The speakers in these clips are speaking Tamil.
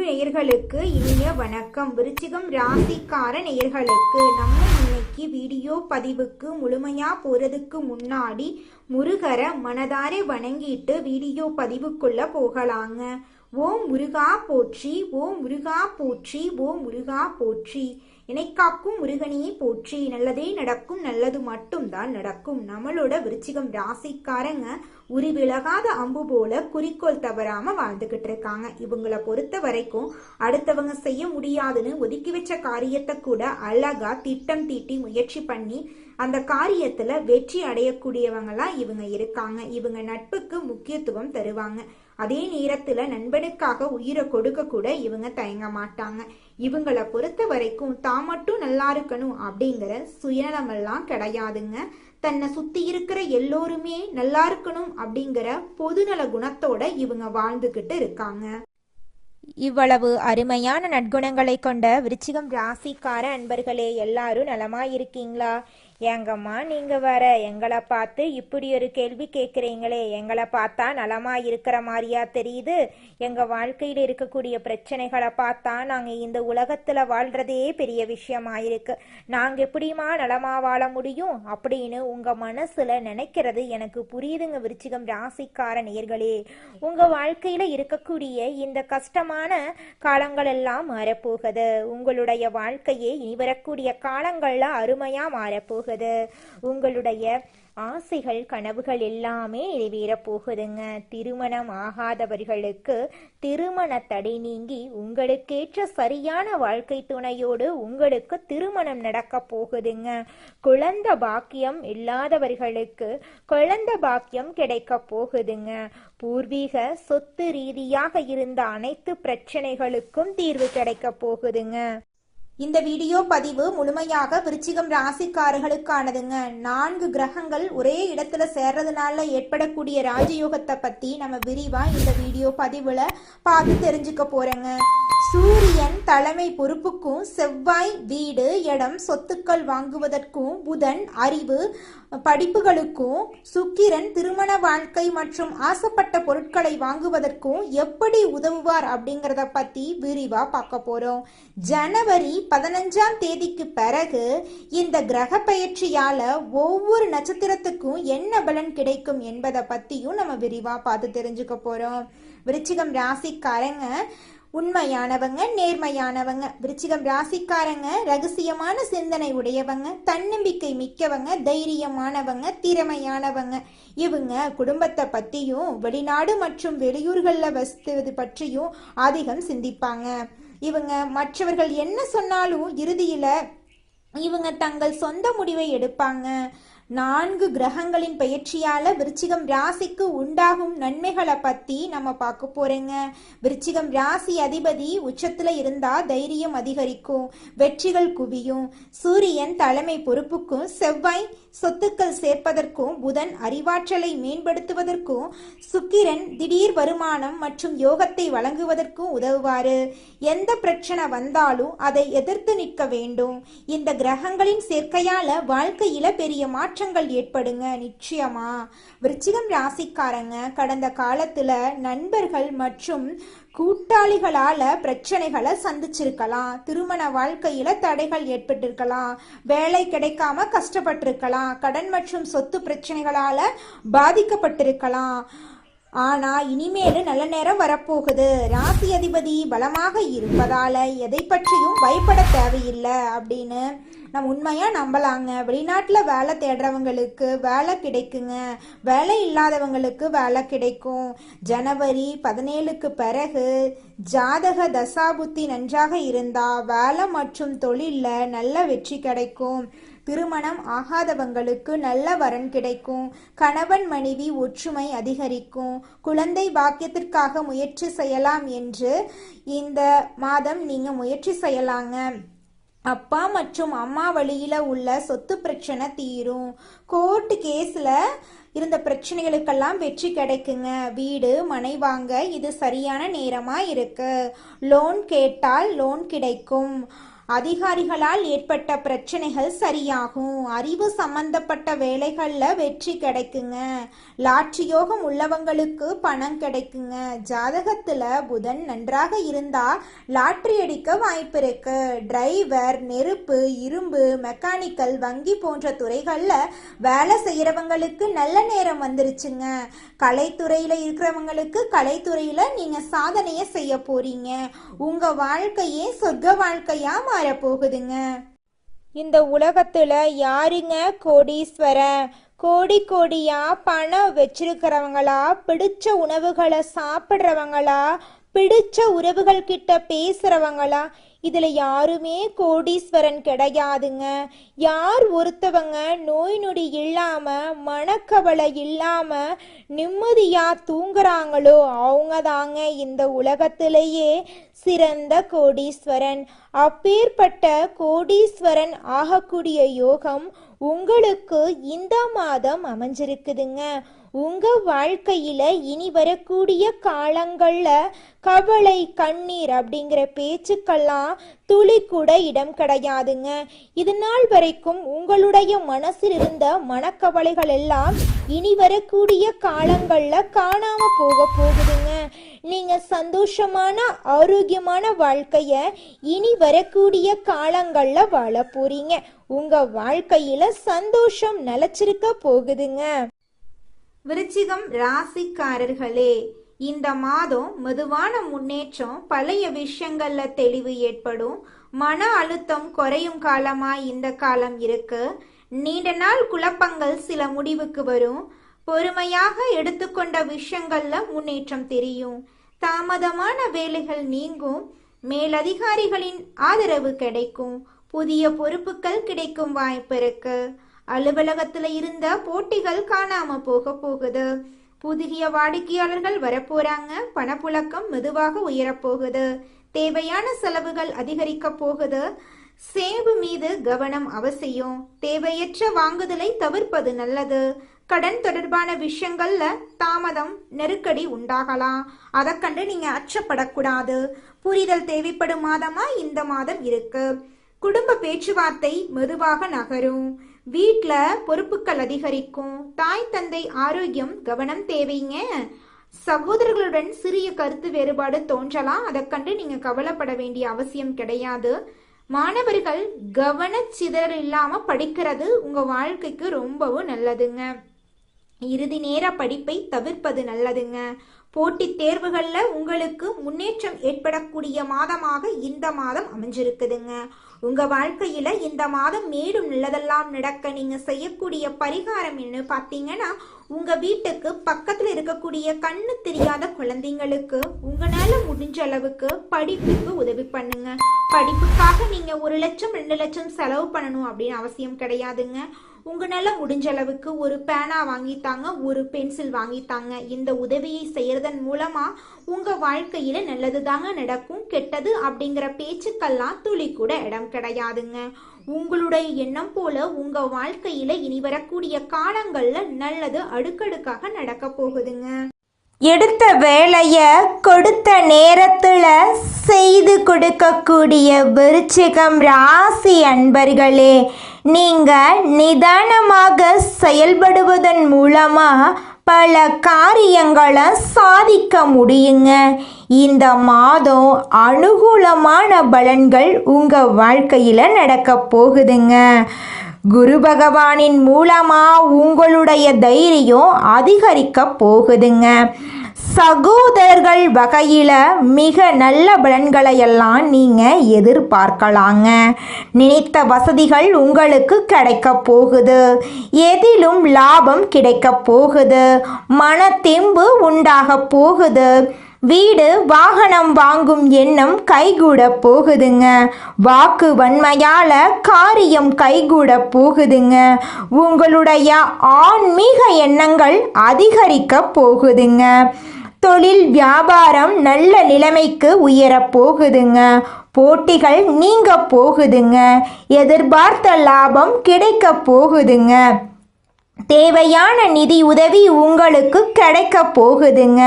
நேயர்களுக்கு இனிய வணக்கம். விருச்சிகம் ராசிக்கார நேயர்களுக்கு நம்ம இன்னைக்கு வீடியோ பதிவுக்கு முழுமையா போறதுக்கு முன்னாடி முருகரை மனதார வணங்கிட்டு வீடியோ பதிவுக்குள்ள போகலாங்க. ஓம் முருகா போற்றி, ஓம் முருகா போற்றி, ஓம் முருகா போற்றி. இணைக்காக்கும் முருகனையே போற்றி. நல்லதே நடக்கும், நல்லது மட்டும்தான் நடக்கும். நம்மளோட விருச்சிகம் ராசிக்காரங்க உருவிலகாத அம்பு போல குறிக்கோள் தவறாம வாழ்ந்துகிட்டு இருக்காங்க. இவங்களை பொறுத்த வரைக்கும் அடுத்தவங்க செய்ய முடியாதுன்னு ஒதுக்கி வச்ச காரியத்தை கூட அழகா திட்டம் தீட்டி முயற்சி பண்ணி அந்த காரியத்துல வெற்றி அடையக்கூடியவங்களா இவங்க இருக்காங்க. இவங்க நட்புக்கு முக்கியத்துவம் தருவாங்க. அதே நேரத்துல நண்பனுக்காக உயிரை கொடுக்க கூட இவங்க தயங்க மாட்டாங்க. இவங்களை பொறுத்த வரைக்கும் தான் மட்டும் நல்லா இருக்கணும் அப்படிங்கிற சுயநலமெல்லாம் கிடையாதுங்க. தன்னை சுத்தி இருக்கிற எல்லோருமே நல்லா இருக்கணும் அப்படிங்கிற பொதுநல குணத்தோட இவங்க வாழ்ந்துகிட்டு இருக்காங்க. இவ்வளவு அருமையான நற்குணங்களை கொண்ட விருச்சிகம் ராசிக்கார அன்பர்களே, எல்லாரும் நலமா இருக்கீங்களா? ஏங்கம்மா நீங்க வேற எங்களை பார்த்து இப்படி ஒரு கேள்வி கேட்குறீங்களே, எங்களை பார்த்தா நலமா இருக்கிற மாதிரியா தெரியுது? எங்க வாழ்க்கையில் இருக்கக்கூடிய பிரச்சனைகளை பார்த்தா நாங்க இந்த உலகத்துல வாழ்றதே பெரிய விஷயமாயிருக்கு. நாங்க எப்படிமா நலமா வாழ முடியும் அப்படின்னு உங்க மனசுல நினைக்கிறது எனக்கு புரியுதுங்க. விருச்சிகம் ராசிக்கார நேயர்களே, உங்க வாழ்க்கையில இருக்கக்கூடிய இந்த கஷ்டமான காலங்கள் எல்லாம் மாறப்போகுது. உங்களுடைய வாழ்க்கையே இனி வரக்கூடிய காலங்கள்ல அருமையா மாறப்போகுது. உங்களுடைய ஆசைகள் கனவுகள் எல்லாமே நிறைவேறப் போகுதுங்க. திருமணம் ஆகாதவர்களுக்கு திருமண தடை நீங்கி உங்களுக்கேற்ற சரியான வாழ்க்கை துணையோடு உங்களுக்கு திருமணம் நடக்க போகுதுங்க. குழந்தை பாக்கியம் இல்லாதவர்களுக்கு குழந்தை பாக்கியம் கிடைக்க போகுதுங்க. பூர்வீக சொத்து ரீதியாக இருந்த அனைத்து பிரச்சனைகளுக்கும் தீர்வு கிடைக்க போகுதுங்க. இந்த வீடியோ பதிவு முழுமையாக விருச்சிகம் ராசிக்காரர்களுக்கானதுங்க. 4 கிரகங்கள் ஒரே இடத்துல சேர்றதுனால ஏற்படக்கூடிய ராஜயோகத்தை பத்தி நம்ம விரிவா இந்த வீடியோ பதிவுல பார்த்து தெரிஞ்சுக்க போறோங்க. சூரியன் தலைமை பொறுப்புக்கும், செவ்வாய் வீடு இடம் சொத்துக்கள் வாங்குவதற்கும், புதன் அறிவு படிப்புகளுக்கும், சுக்கிரன் திருமண வாழ்க்கை மற்றும் ஆசைப்பட்ட பொருட்களை வாங்குவதற்கும் எப்படி உதவுவார் அப்படிங்கிறத பத்தி விரிவா பார்க்க போறோம். ஜனவரி 15ஆம் தேதிக்கு பிறகு இந்த கிரக பெயர்ச்சியால ஒவ்வொரு நட்சத்திரத்துக்கும் என்ன பலன் கிடைக்கும் என்பதை பத்தியும் நம்ம விரிவா பார்த்து தெரிஞ்சுக்க போறோம். விருச்சிகம் ராசிக்காரங்க உண்மையானவங்க, நேர்மையானவங்க. விருச்சிகம் ராசிக்காரங்க ரகசியமான சிந்தனை உடையவங்க, தன்னம்பிக்கை மிக்கவங்க, தைரியமானவங்க, திறமையானவங்க. இவங்க குடும்பத்தை பத்தியும் வெளிநாடு மற்றும் வெளியூர்கள்ல வசித்தது பற்றியும் அதிகம் சிந்திப்பாங்க. இவங்க மற்றவர்கள் என்ன சொன்னாலும் இறுதியில இவங்க தங்கள் சொந்த முடிவை எடுப்பாங்க. 4 கிரகங்களின் பெயர்ச்சியால விருச்சிகம் ராசிக்கு உண்டாகும் நன்மைகளை பத்தி நம்ம பார்க்க போறேங்க. விருச்சிகம் ராசி அதிபதி உச்சத்துல இருந்தா தைரியம் அதிகரிக்கும், வெற்றிகள் குவியும். சூரியன் தலைமை பொறுப்புக்கும், செவ்வாய் சொத்துக்கள் சேர்ப்பதற்கும், புதன் அறிவாற்றலை மேம்படுத்துவதற்கும், சுக்கிரன் திடீர் வருமானம் மற்றும் யோகத்தை வழங்குவதற்கும் உதவுவாரு. எந்த பிரச்சனை வந்தாலும் அதை எதிர்த்து நிற்க வேண்டும். இந்த கிரகங்களின் சேர்க்கையால வாழ்க்கையில பெரிய மாற்றங்கள் ஏற்படுங்க. நிச்சயமா விருச்சிகம் ராசிக்காரங்க கடந்த காலத்துல நண்பர்கள் மற்றும் கூட்டாளிகளால பிரச்சனைகளை சந்திச்சிருக்கலாம். திருமண வாழ்க்கையில தடைகள் ஏற்பட்டிருக்கலாம். வேலை கிடைக்காம கஷ்டப்பட்டிருக்கலாம். கடன் மற்றும் சொத்து பிரச்சனைகளால பாதிக்கப்பட்டிருக்கலாம். ஆனா இனிமேலு நல்ல நேரம் வரப்போகுது. ராசி அதிபதி பலமாக இருப்பதால எதை பற்றியும் பயப்பட தேவையில்லை அப்படின்னு நம்ம உண்மையா நம்பலாங்க. வெளிநாட்டுல வேலை தேடுறவங்களுக்கு வேலை கிடைக்குங்க. வேலை இல்லாதவங்களுக்கு வேலை கிடைக்கும். ஜனவரி 17க்கு பிறகு ஜாதக தசாபுத்தி நன்றாக இருந்தா வேலை மற்றும் தொழில்ல நல்ல வெற்றி கிடைக்கும். திருமணம் ஆகாதவங்களுக்கு நல்ல வரன் கிடைக்கும். கணவன் மனைவி ஒற்றுமை அதிகரிக்கும். குழந்தை பாக்கியத்திற்காக முயற்சி செய்யலாம் என்று இந்த மாதம் நீங்க முயற்சி செய்யலாங்க. அப்பா மற்றும் அம்மா வழியில உள்ள சொத்து பிரச்சனை தீரும். கோர்ட் கேஸ்ல இருந்த பிரச்சனைகளுக்கெல்லாம் வெற்றி கிடைக்குங்க. வீடு மனை வாங்க இது சரியான நேரமா இருக்கு. லோன் கேட்டால் லோன் கிடைக்கும். அதிகாரிகளால் ஏற்பட்ட பிரச்சனைகள் சரியாகும். அறிவு சம்பந்தப்பட்ட வேலைகள்ல வெற்றி கிடைக்குங்க. லாட்ரி யோகம் உள்ளவங்களுக்கு பணம் கிடைக்குங்க. ஜாதகத்துல புதன் நன்றாக இருந்தா லாட்ரி அடிக்க வாய்ப்பு இருக்கு. டிரைவர், நெருப்பு, இரும்பு, மெக்கானிக்கல், வங்கி போன்ற துறைகள்ல வேலை செய்யறவங்களுக்கு நல்ல நேரம் வந்துருச்சுங்க. கலைத்துறையில இருக்கிறவங்களுக்கு கலைத்துறையில நீங்க சாதனைய செய்ய போறீங்க. உங்க வாழ்க்கையே சொர்க்க வாழ்க்கையா மாறப்போகுதுங்க. இந்த உலகத்துல யாருங்க கோடீஸ்வரன்? கோடி கோடியா பணம் வச்சிருக்கிறவங்களா, பிடிச்ச உணவுகளை சாப்பிட்றவங்களா, பிடிச்ச உறவுகள் கிட்ட பேசுறவங்களா? இதுல யாருமே கோடீஸ்வரன் கிடையாதுங்க. யார் ஒருத்தவங்க நோய் நொடி இல்லாம, மனக்கவலை இல்லாம நிம்மதியா தூங்குறாங்களோ அவங்க தாங்க இந்த உலகத்திலேயே சிறந்த கோடீஸ்வரன். அப்பேற்பட்ட கோடீஸ்வரன் ஆகக்கூடிய யோகம் உங்களுக்கு இந்த மாதம் அமைஞ்சிருக்குதுங்க. உங்க வாழ்க்கையில இனி வரக்கூடிய காலங்கள்ல கவலை, கண்ணீர் அப்படிங்கிற பேச்சுக்கெல்லாம் துளி கூட இடம் கிடையாதுங்க. இது நாள் வரைக்கும் உங்களுடைய மனசில் இருந்த மனக்கவலைகள் எல்லாம் இனி வரக்கூடிய காலங்கள்ல காணாம போகுதுங்க. நீங்க சந்தோஷமான, ஆரோக்கியமான வாழ்க்கைய இனி வரக்கூடிய காலங்கள்ல வாழ போறீங்க. உங்க வாழ்க்கையில சந்தோஷம் நிலைச்சிருக்க போகுதுங்க. விருச்சிகம் ராசிக்காரர்களே, இந்த மாதம் மெதுவான முன்னேற்றம், பழைய விஷயங்கள்ல தெளிவு ஏற்படும். மன அழுத்தம் குறையும் காலமா இந்த காலம் இருக்கு. நீண்ட நாள் குழப்பங்கள் சில முடிவுக்கு வரும். பொறுமையாக எடுத்துக்கொண்ட விஷயங்கள்ல முன்னேற்றம் தெரியும். தாமதமான வேலைகள் நீங்கும். மேலதிகாரிகளின் ஆதரவு கிடைக்கும். புதிய பொறுப்புகள் கிடைக்கும் வாய்ப்பு இருக்கு. அலுவலகத்துல இருந்த போட்டிகள் காணாம போகுது. புதிய வாடிக்கையாளர்கள் வரப்போறாங்க. பணப்புழக்கம் மெதுவாக உயரப்போகுது. தேவையான செலவுகள் அதிகரிக்க போகுது. சேமிப்பு மீது கவனம் அவசியம். தேவையற்ற வாங்குதலை தவிர்ப்பது நல்லது. கடன் தொடர்பான விஷயங்கள்ல தாமதம், நெருக்கடி உண்டாகலாம். அதை கண்டு நீங்க அச்சப்படக்கூடாது. புரிதல் தேவைப்படும் மாதமா இந்த மாதம் இருக்கு. குடும்ப பேச்சுவார்த்தை மெதுவாக நகரும். வீட்ல பொறுப்புகள் அதிகரிக்கும். தாய் தந்தை ஆரோக்கியம் கவனம் தேவைங்க. சகோதரர்களுடன் சிறிய கருத்து வேறுபாடு தோன்றலாம். அதை கண்டு நீங்க கவலைப்பட வேண்டிய அவசியம் கிடையாது. மாணவர்கள் கவனச்சிதறல் இல்லாம படிக்கிறது உங்க வாழ்க்கைக்கு ரொம்பவும் நல்லதுங்க. இறுதி நேர படிப்பை தவிர்ப்பது நல்லதுங்க. போட்டித் தேர்வுகள்ல உங்களுக்கு முன்னேற்றம் ஏற்படக்கூடிய மாதமாக இந்த மாதம் அமைஞ்சிருக்குதுங்க. உங்க வாழ்க்கையில இந்த மாதம் மேலும் நல்லதெல்லாம் நடக்க நீங்க செய்யக்கூடிய பரிகாரம் என்ன பார்த்தீங்கன்னா, உங்க வீட்டுக்கு பக்கத்துல இருக்கக்கூடிய கண்ணு தெரியாத குழந்தைங்களுக்கு உங்களால முடிஞ்ச அளவுக்கு படிப்புக்கு உதவி பண்ணுங்க. படிப்புக்காக நீங்க 1 லட்சம் 2 லட்சம் செலவு பண்ணணும் அப்படின்னு அவசியம் கிடையாதுங்க. உங்களால முடிஞ்ச அளவுக்கு ஒரு பேனா வாங்கித்தாங்க, ஒரு பென்சில் வாங்கித்தாங்க. இந்த உதவியை செய்யறதன் மூலமா உங்க வாழ்க்கையில நல்லது தாங்க நடக்கும். கெட்டது அப்படிங்கிற பேச்சுக்கெல்லாம் துளி கூட இடம் கிடையாதுங்க. உங்களுடைய எண்ணம் போல உங்க வாழ்க்கையில இனி வரக்கூடிய காலங்கள்ல நல்லது அடுக்கடுக்காக நடக்க போகுதுங்க. எடுத்த வேலைய கொடுத்த நேரத்துல செய்து கொடுக்கக்கூடிய விருச்சிகம் ராசி அன்பர்களே, நீங்க நிதானமாக செயல்படுவதன் மூலமா பல காரியங்களை சாதிக்க முடியுங்க. இந்த மாதம் அனுகூலமான பலன்கள் உங்க வாழ்க்கையில நடக்க போகுதுங்க. குரு பகவானின் மூலமா உங்களுடைய தைரியம் அதிகரிக்க போகுதுங்க. சகோதரர்கள் வகையில மிக நல்ல பலன்களை எல்லாம் நீங்க எதிர்பார்க்கலாங்க. நினைத்த வசதிகள் உங்களுக்கு கிடைக்க போகுது. எதிலும் லாபம் கிடைக்க போகுது. மன தெம்பு உண்டாக போகுது. வீடு வாகனம் வாங்கும் எண்ணம் கைகூட போகுதுங்க. வாக்கு வன்மையால காரியம் கைகூட போகுதுங்க. உங்களுடைய ஆன்மீக எண்ணங்கள் அதிகரிக்க போகுதுங்க. தொழில் வியாபாரம் நல்ல நிலைமைக்கு உயர போகுதுங்க. போட்டிகள் நீங்க போகுதுங்க. எதிர்பார்த்த லாபம் கிடைக்க போகுதுங்க. தேவையான நிதி உதவி உங்களுக்கு கிடைக்க போகுதுங்க.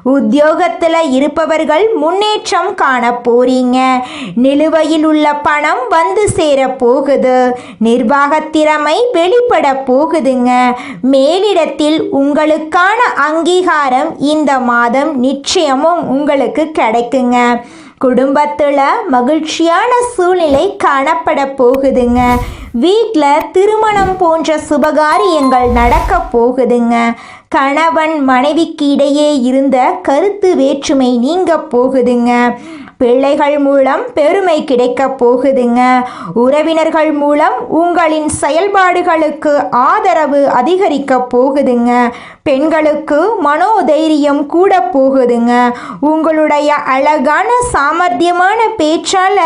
உத்தியோகத்தில் இருப்பவர்கள் முன்னேற்றம் காண போறீங்க. நிலுவையில் உள்ள பணம் வந்து சேர போகுது. நிர்வாக திறமை வெளிப்பட போகுதுங்க. மேலிடத்தில் உங்களுக்கான அங்கீகாரம் இந்த மாதம் நிச்சயமும் உங்களுக்கு கிடைக்குங்க. குடும்பத்தில் மகிழ்ச்சியான சூழ்நிலை காணப்பட போகுதுங்க. வீட்டில் திருமணம் போன்ற சுபகாரியங்கள் நடக்க போகுதுங்க. கணவன் மனைவிக்கு இடையே இருந்த கருத்து வேற்றுமை நீங்க போகுதுங்க. பிள்ளைகள் மூலம் பெருமை கிடைக்க போகுதுங்க. உறவினர்கள் மூலம் உங்களின் செயல்பாடுகளுக்கு ஆதரவு அதிகரிக்க போகுதுங்க. பெண்களுக்கு மனோதைரியம் கூட போகுதுங்க. உங்களுடைய அழகான சாமர்த்தியமான பேச்சால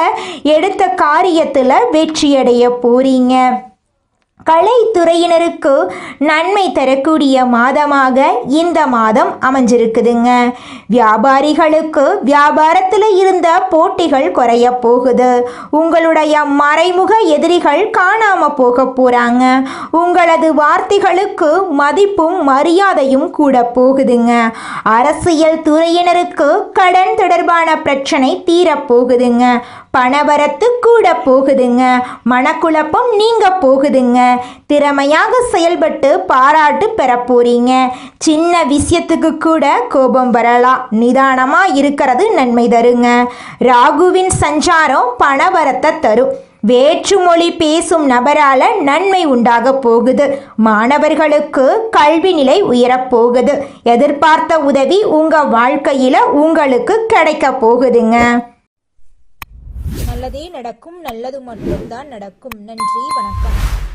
எடுத்த காரியத்தில் வெற்றியடைய போறீங்க. கலைத்துறையினருக்கு நன்மை தரக்கூடிய மாதமாக இந்த மாதம் அமைஞ்சிருக்குதுங்க. வியாபாரிகளுக்கு வியாபாரத்தில் இருந்த போட்டிகள் குறைய போகுது. உங்களுடைய மறைமுக எதிரிகள் காணாம போக போறாங்க. உங்களது வார்த்தைகளுக்கு மதிப்பும் மரியாதையும் கூட போகுதுங்க. அரசியல் துறையினருக்கு கடன் தொடர்பான பிரச்சனை தீரப்போகுதுங்க. பணவரத்து கூட போகுதுங்க. மனக்குழப்பம் நீங்க போகுதுங்க. திறமையாக செயல்பட்டு பாராட்டு பெற போறீங்க. சின்ன விஷயத்துக்கு கூட கோபம் வரலாம். நிதானமா இருக்கிறது நன்மை தருங்க. ராகுவின் சஞ்சாரம் பணவரத்தை தரும். வேற்றுமொழி பேசும் நபரால நன்மை உண்டாக போகுது. மாணவர்களுக்கு கல்வி நிலை உயரப்போகுது. எதிர்பார்த்த உதவி உங்க வாழ்க்கையில உங்களுக்கு கிடைக்க போகுதுங்க. நல்லதே நடக்கும், நல்லது மட்டும்தான் நடக்கும். நன்றி, வணக்கம்.